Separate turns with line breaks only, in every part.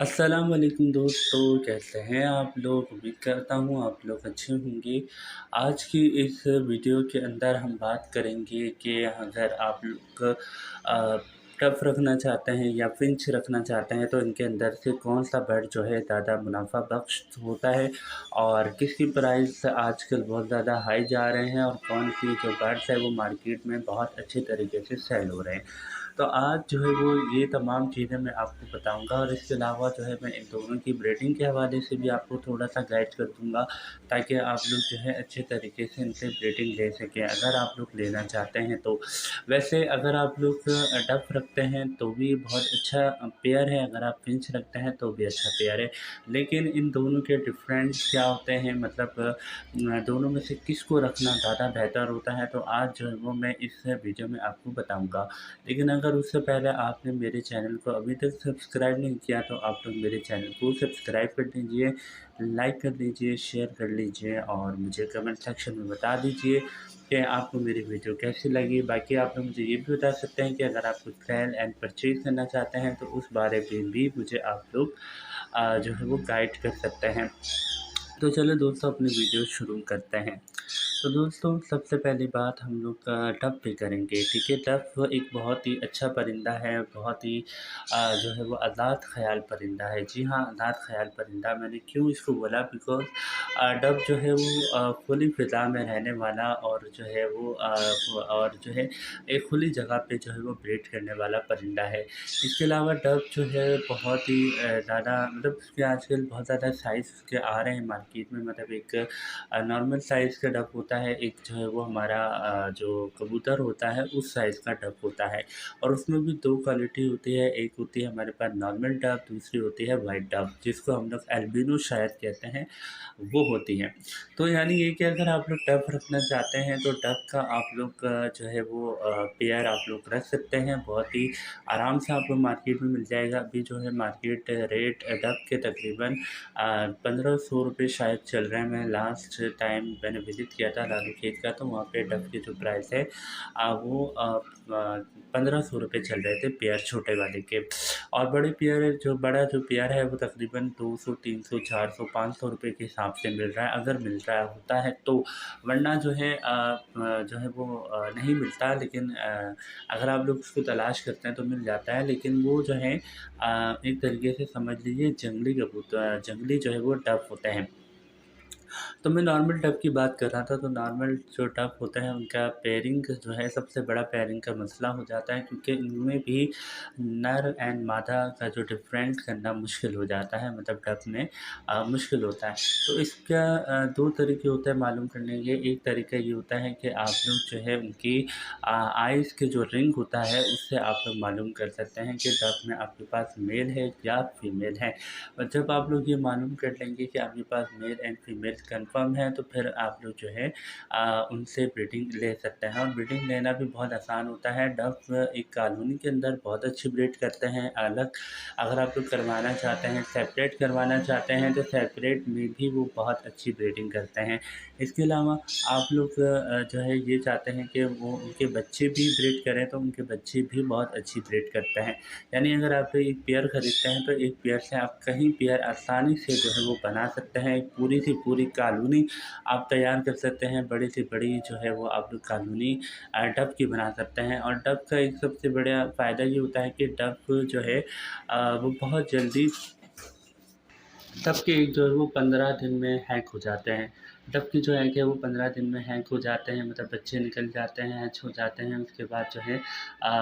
अस्सलाम वालेकुम दोस्तों, कैसे हैं आप लोग? उम्मीद करता हूँ आप लोग अच्छे होंगे। आज की इस वीडियो के अंदर हम बात करेंगे कि अगर आप लोग अ, टब रखना चाहते हैं या फिंच रखना चाहते हैं तो इनके अंदर से कौन-सा बर्ड जो है ज़्यादा मुनाफ़ा बख्श होता है और किसकी प्राइस आजकल बहुत ज़्यादा हाई जा रहे हैं और कौन-सी जो बर्ड्स है वो मार्केट में बहुत अच्छे तरीके से सेल हो रहे हैं। तो आज जो है वो ये तमाम चीज़ें मैं आपको बताऊँगा और इसके अलावा जो है मैं इन दोनों की ब्रीडिंग के हवाले से भी आपको थोड़ा-सा गाइड कर दूँगा, ताकि आप लोग जो है अच्छे तरीके से इनसे ब्रीडिंग ले सकें, अगर आप लोग लेना चाहते हैं तो। वैसे अगर आप लोग डक रखते हैं तो भी बहुत अच्छा पेयर है, अगर आप फिंच रखते हैं तो भी अच्छा पेयर है। लेकिन इन दोनों के डिफरेंस क्या होते हैं, मतलब दोनों में से किसको रखना ज़्यादा बेहतर होता है, तो आज जो है वो मैं इस वीडियो में आपको बताऊँगा। लेकिन अगर उससे पहले आपने मेरे चैनल को अभी तक सब्सक्राइब नहीं किया तो आप लोग मेरे चैनल को सब्सक्राइब कर दीजिए, लाइक कर दीजिए, शेयर कर लीजिए और मुझे कमेंट सेक्शन में बता दीजिए कि आपको मेरी वीडियो कैसी लगी। बाकी आप लोग मुझे ये भी बता सकते हैं कि अगर आप कुछ सेल एंड परचेज़ करना चाहते हैं तो उस बारे में भी मुझे आप लोग जो है वो गाइड कर सकते हैं। तो चलो दोस्तों अपनी वीडियो शुरू करते हैं। तो दोस्तों सबसे पहली बात हम लोग डक पे करेंगे, ठीक है। डक एक बहुत ही अच्छा परिंदा है, बहुत ही जो है वो आज़ाद ख़याल परिंदा है। जी हाँ, आज़ाद ख़याल परिंदा मैंने क्यों इसको बोला, बिकॉज़ डक जो है वो खुली फ़िज़ा में रहने वाला और जो है वो और जो है एक खुली जगह पे जो है वो ब्रीड करने वाला परिंदा है। इसके अलावा डक जो है बहुत ही ज़्यादा, मतलब उसके आजकल बहुत ज़्यादा साइज़ उसके आ रहे हैं मार्केट में। मतलब एक नॉर्मल साइज़ का डक होता है, एक जो है वो हमारा जो कबूतर होता है उस साइज़ का डक होता है और उसमें भी 2 क्वालिटी होती है। एक होती है हमारे पास नॉर्मल डक, दूसरी होती है वाइट डक, जिसको हम लोग एल्बिनो शायद कहते हैं, वो होती है। तो यानी ये कि अगर आप लोग डक रखना चाहते हैं तो डक का आप लोग जो है वो पेयर आप लोग रख सकते हैं, बहुत ही आराम से आपको मार्केट में मिल जाएगा। अभी जो है मार्केट रेट डक के तकरीबन 1500 रुपये शायद चल रहे हैं। मैं लास्ट टाइम मैंने विज़िट किया था रानीखेत का, तो वहाँ पे डक की जो प्राइस है वो 1500 रुपये चल रहे थे पेयर छोटे वाले के। और बड़े पेयर जो बड़ा जो पेयर है वो तकरीबन 200, 300, 400, 500 रुपये के हिसाब से मिल रहा है, अगर मिल रहा होता है तो। वरना जो है वो नहीं मिलता, लेकिन अगर आप लोग उसको तलाश करते हैं तो मिल जाता है। लेकिन वो जो है एक तरीके से समझ लीजिए जंगली जो है वो डक होते हैं। तो मैं नॉर्मल डक की बात कर रहा था, तो नॉर्मल जो डक होते हैं उनका पेयरिंग जो है सबसे बड़ा पेयरिंग का मसला हो जाता है, क्योंकि इनमें भी नर एंड मादा का जो डिफ़रेंस करना मुश्किल हो जाता है, मतलब डक में मुश्किल होता है। तो इसका 2 तरीके होते हैं मालूम करने के। एक तरीका ये होता है कि आप लोग जो है उनकी आइज़ के जो रिंग होता है उससे आप लोग मालूम कर सकते हैं कि डक में आपके पास मेल है या फीमेल है। और जब आप लोग ये मालूम कर लेंगे कि आपके पास मेल एंड फीमेल कंफर्म है, तो फिर आप लोग जो है उनसे ब्रीडिंग ले सकते हैं और ब्रीडिंग लेना भी बहुत आसान होता है। डक एक कॉलोनी के अंदर बहुत अच्छी ब्रीड करते हैं। अलग अगर आप लोग करवाना चाहते हैं, सेपरेट करवाना चाहते हैं, तो सेपरेट में भी वो बहुत अच्छी ब्रीडिंग करते हैं। इसके अलावा आप लोग जो है ये चाहते हैं कि वो उनके बच्चे भी ब्रीड करें, तो उनके बच्चे भी बहुत अच्छी ब्रीड करते हैं। यानी अगर आप एक पेयर खरीदते हैं तो एक पेयर से आप कई पेयर आसानी से जो है वो बना सकते हैं। एक पूरी सी पूरी कॉलोनी आप तैयार कर सकते हैं, बड़ी से बड़ी जो है वो आप लोग कॉलोनी डक की बना सकते हैं। और डक का एक सबसे बड़ा फ़ायदा ये होता है कि डक जो है वो बहुत जल्दी डक के एग जो है वो 15 दिन में हैक हो जाते हैं। डक की जो एग है वो 15 दिन में हैक हो जाते हैं, मतलब बच्चे निकल जाते हैं, हैच हो जाते हैं। उसके बाद जो है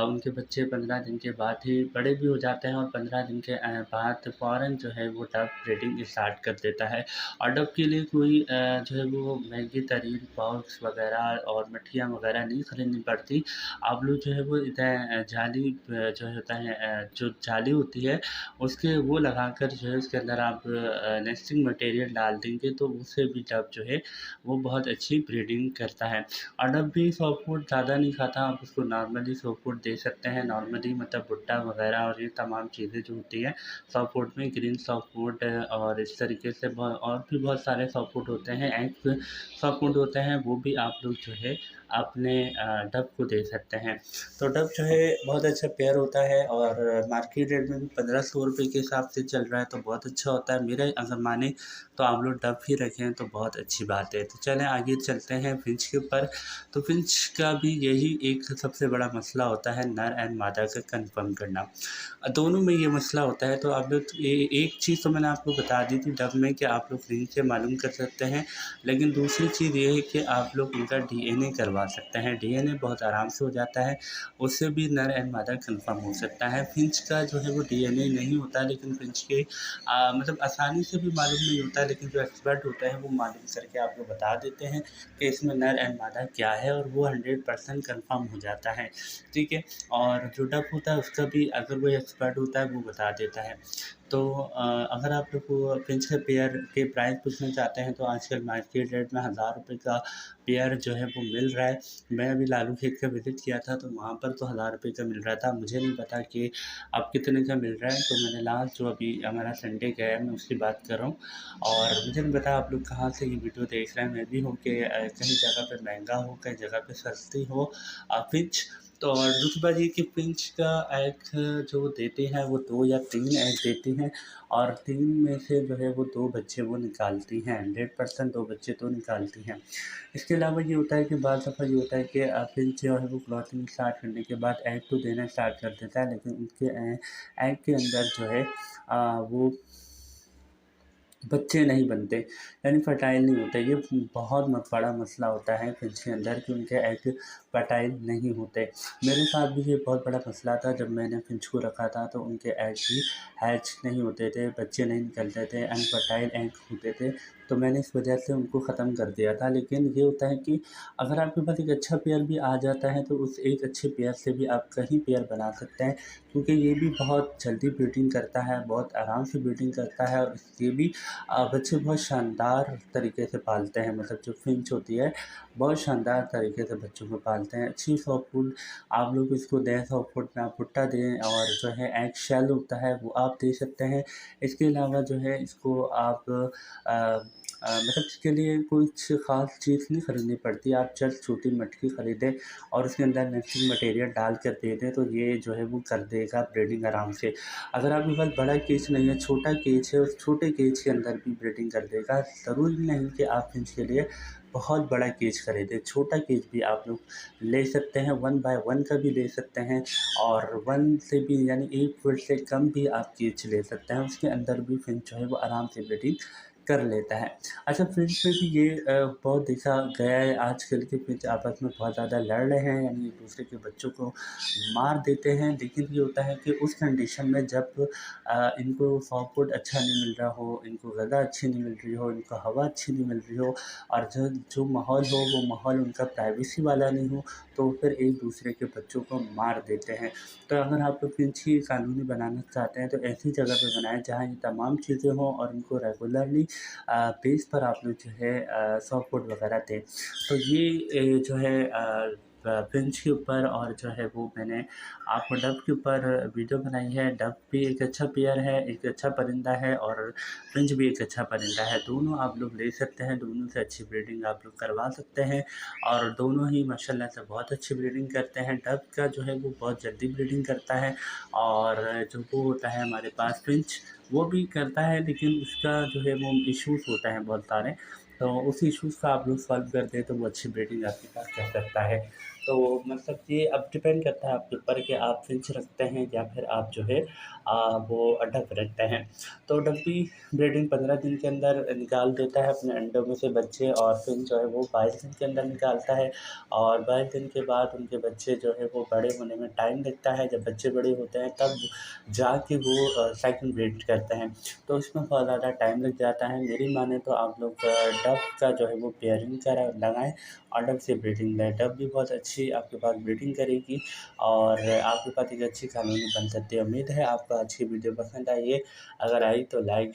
उनके बच्चे 15 दिन के बाद ही बड़े भी हो जाते हैं और 15 दिन के बाद फ़ौरन जो है वो डक ब्रीडिंग स्टार्ट कर देता है। और डक के लिए कोई जो है वो महँगी तरीन बॉक्स वग़ैरह और मट्टियाँ वग़ैरह नहीं खरीदनी पड़ती। आप लोग जो है वो इधर जाली जो होता है जो जाली होती है उसके वो लगाकर जो है उसके अंदर आप नेस्टिंग मटेरियल डाल देंगे, तो उससे भी डक जो है वो बहुत अच्छी ब्रीडिंग करता है। और डब भी सॉफ्ट फूड ज़्यादा नहीं खाता, आप उसको नॉर्मली सॉफ्ट फूड दे सकते हैं। नॉर्मली मतलब भुट्टा वगैरह और ये तमाम चीज़ें जो होती हैं सॉफ्ट फूड में, ग्रीन सॉफ्ट फूड और इस तरीके से और भी बहुत सारे सॉफ्ट फूड होते हैं, एग सॉफ्ट फूड होते हैं, वो भी आप लोग जो है अपने डक को दे सकते हैं। तो डक जो है बहुत अच्छा पेयर होता है और मार्केट रेट में भी 1500 रुपये के हिसाब से चल रहा है, तो बहुत अच्छा होता है। मेरे अगर माने तो आप लोग डक ही रखें तो बहुत अच्छी बात है। तो चलें आगे चलते हैं फिंच के ऊपर। तो फिंच का भी यही एक सबसे बड़ा मसला होता है, नर एंड मादा का कन्फर्म करना। दोनों में ये मसला होता है। तो आप लोग एक चीज़ तो मैंने आपको बता दी थी डब में कि आप लोग फिंच से मालूम कर सकते हैं, लेकिन दूसरी चीज़ ये है कि आप लोग उनका डीएनए करवा सकते हैं। डीएनए बहुत आराम से हो जाता है, उससे भी नर एंड मादा कन्फर्म हो सकता है। फिंच का जो है वो डीएनए नहीं होता, लेकिन फिंच के मतलब आसानी से भी मालूम नहीं होता, लेकिन जो एक्सपर्ट होता है वो मालूम करके आपको बता देते हैं कि इसमें नर एंड मादा क्या है, और वो 100% कन्फर्म हो जाता है, ठीक है। और जो डक होता है उसका भी अगर वो एक्सपर्ट होता है वो बता देता है। तो अगर आप लोग को फिंच के पेयर के प्राइस पूछना चाहते हैं तो आजकल मार्केट रेट में 1000 रुपये का पेयर जो है वो मिल रहा है। मैं अभी लालू खेत का विज़िट किया था तो वहाँ पर तो 1000 रुपये का मिल रहा था। मुझे नहीं पता कि अब कितने का मिल रहा है, तो मैंने लास्ट जो अभी हमारा संडे गया है मैं उसकी बात कर रहा हूँ। और मुझे नहीं पता आप लोग कहाँ से ये वीडियो देख रहे हैं। मैं भी हूँ कि कहीं जगह पे महंगा हो, कहीं जगह पे सस्ती हो फिंच। तो और दूसरी बात ये कि फिंच का एग जो देते हैं वो 2 या 3 एग देती हैं, और 3 में से जो है वो 2 बच्चे वो निकालती हैं, 100% 2 बच्चे तो निकालती हैं। इसके अलावा ये होता है कि बाद दफ़ा ये होता है कि फिंच जो है वो क्लॉथिंग स्टार्ट करने के बाद एग तो देना स्टार्ट कर देता है, लेकिन उनके एग के अंदर जो है वो बच्चे नहीं बनते, यानी फर्टाइल नहीं होते। ये बहुत बड़ा मसला होता है फिंच के अंदर कि उनके एग फर्टाइल नहीं होते। मेरे साथ भी ये बहुत बड़ा मसला था, जब मैंने फिंच को रखा था तो उनके एग भी हैच नहीं होते थे, बच्चे नहीं निकलते थे, अनफर्टाइल एग होते थे। तो मैंने इस वजह से उनको ख़त्म कर दिया था। लेकिन ये होता है कि अगर आपके पास एक अच्छा पेयर भी आ जाता है तो उस एक अच्छे पेयर से भी आप कहीं पेयर बना सकते हैं, क्योंकि ये भी बहुत जल्दी ब्रीडिंग करता है, बहुत आराम से ब्रीडिंग करता है, और ये भी बच्चे बहुत शानदार तरीके से पालते हैं। मतलब जो फिंच होती है बहुत शानदार तरीके से बच्चों को पालते हैं। अच्छी सॉफ्ट फूड आप लोग इसको दें, सॉफ्ट फूड में आप भुट्टा दें, और जो है एग शेल होता है वो आप दे सकते हैं। इसके अलावा जो है इसको आप मतलब इसके लिए कुछ ख़ास चीज़ नहीं ख़रीदनी पड़ती, आप जस्ट छोटी मटकी ख़रीदें और उसके अंदर नेस्टिंग मटेरियल डाल कर दे दें, तो ये जो है वो कर देगा ब्रीडिंग आराम से। अगर आपके पास बड़ा केज नहीं है, छोटा केज है, उस छोटे केज के अंदर भी ब्रीडिंग कर देगा। ज़रूरी नहीं कि आप फिंच के लिए बहुत बड़ा केज खरीदें, छोटा केज भी आप लोग ले सकते हैं, 1 बाय 1 का भी ले सकते हैं, और 1 से भी यानी 1 फुट से कम भी आप केज ले सकते हैं। उसके अंदर भी फिंच जो है वो आराम से ब्रीडिंग कर लेता है। अच्छा, फिंच में भी ये बहुत देखा गया है आजकल के फिंच आपस में बहुत ज़्यादा लड़ रहे हैं, यानी एक-दूसरे के बच्चों को मार देते हैं। लेकिन ये होता है कि उस कंडीशन में जब इनको सॉफ्ट फूड अच्छा नहीं मिल रहा हो, इनको ग़िज़ा अच्छी नहीं मिल रही हो, इनको हवा अच्छी नहीं मिल रही हो, और जो जो माहौल हो वो माहौल उनका प्राइवेसी वाला नहीं हो, तो फिर एक-दूसरे के बच्चों को मार देते हैं। तो अगर आप लोग फिंच ही कानूनी बनाना चाहते हैं तो ऐसी जगह पे बनाएँ जहाँ ये तमाम चीज़ें हों, और इनको रेगुलरली बेस पर आप लोग जो है सॉफ्ट फूड वगैरह दें। तो ये जो है फिंच के ऊपर, और जो है वो मैंने आपको डक के ऊपर वीडियो बनाई है। डक भी एक अच्छा पेयर है, एक अच्छा परिंदा है, और फिंच भी एक अच्छा परिंदा है। दोनों आप लोग ले सकते हैं, दोनों से अच्छी ब्रीडिंग आप लोग करवा सकते हैं, और दोनों ही माशाल्लाह से बहुत अच्छी ब्रीडिंग करते हैं। डक का जो है वो बहुत जल्दी ब्रीडिंग करता है, और जो वो होता है हमारे पास फिंच, वो भी करता है, लेकिन उसका जो है वो इश्यूज़ होता है बहुत सारे। तो उस इश्यूज़ को आप लोग सॉल्व कर दें तो वो अच्छी ब्रीडिंग आपके पास कर सकता है। तो मतलब ये अब डिपेंड करता है आपके ऊपर कि आप फिंच रखते हैं या फिर आप जो है वो डक रखते हैं। तो डक भी ब्रीडिंग 15 दिन के अंदर निकाल देता है अपने अंडों में से बच्चे, और फिंच जो है वो 22 दिन के अंदर निकालता है, और 22 दिन के बाद उनके बच्चे जो है वो बड़े होने में टाइम लगता है। जब बच्चे बड़े होते हैं तब जाके वो सेकंड ब्रीड करते हैं, तो इसमें बहुत ज़्यादा टाइम लग जाता है। मेरी माने तो आप लोग डक का जो है वो पेयरिंग करा लगाएँ, और डक से ब्रीडिंग लें। डक भी बहुत अच्छी आपके पास ब्रीडिंग करेगी, और आपके पास एक अच्छी कॉलोनी बन सकती है। उम्मीद है आपको आज की वीडियो पसंद आई है। अगर आई तो लाइक